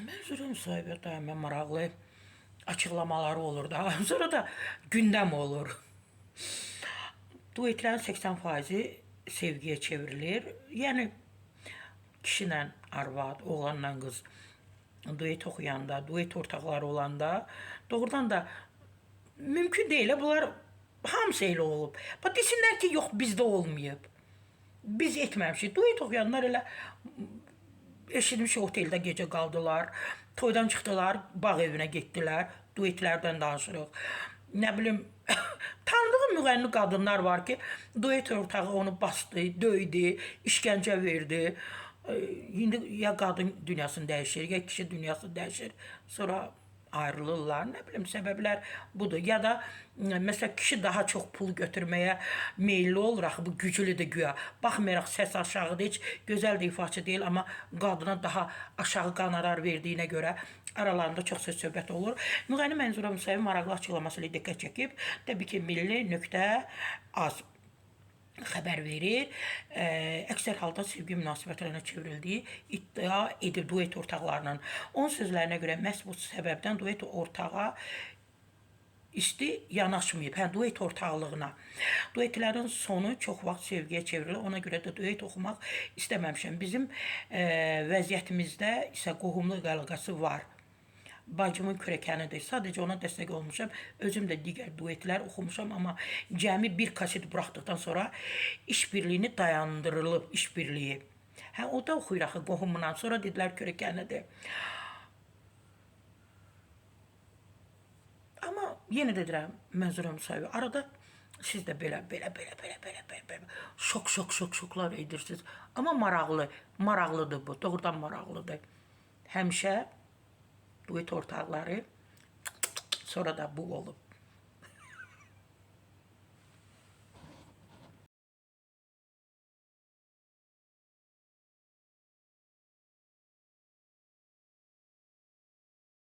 Mənzurun sahibi daima maraqlı açıqlamaları olur da. Sonra da gündəm olur. Duetlərin 80%-i sevgiyə çevrilir. Yəni kişilə arvad, oğlanla qız duet oxuyanda, duet ortaqları olanda doğrudan da mümkün deyil. Bunlar hamısı elə olub. Bax desinlər ki, yox bizdə olmayıb. Biz etməmişik. Duet oxuyanlar elə eşitmiş oteldə gecə qaldılar. Toydan çıxdılar, bağ evinə getdilər. Duetlərdən danışırıq. Nə bilim, tanıdığım müğənni qadınlar var ki, duet ortağı onu bastı, döydü, işgəncə verdi. İndi ya qadın dünyasını dəyişir, ya kişi dünyasını dəyişir. Sonra ayrılırlar. Nə bilim, səbəblər budur. Ya da məsələn kişi daha çox pul götürməyə meylli olur. Axı bu güclüdür güya. Baxmayaraq səs aşağıdır, heç gözəl də ifaçı deyil, amma qadına daha aşağı qonorar verdiyinə görə aralarında çox söz söhbət olur. Müğənni Mənzura Musayevin maraqlı açıqlaması ilə diqqət çəkib. Təbii ki, milli.az xəbər verir. Əksər halda sevgi münasibətlərinə çevrildiyi iddia edir duet ortaqlarının. Onun sözlərinə görə məhz bu səbəbdən duet ortağa isti yanaşmayıb. Duet ortaqlığına. Duetlərin sonu çox vaxt sevgiyə çevrilir. Ona görə də duet oxumaq istəməmişəm. Bizim vəziyyətimizdə isə qohumluq əlaqəsi var. Bacımın kürəkənidir. Sadəcə ona dəstək olmuşam. Özüm də digər duetlər oxumuşam, amma cəmi bir kaset buraxdıqdan sonra işbirliyini dayandırılıb, işbirliyi. O da oxuyur axı qohumundan. Sonra dedilər kürəkənidir. Amma yenə də deyirəm, Mənzura Musayev, arada siz də belə şoklar edirsiniz. Amma maraqlıdır bu, doğrudan maraqlıdır. Həmişə duet ortaqları, sonra da bu olub.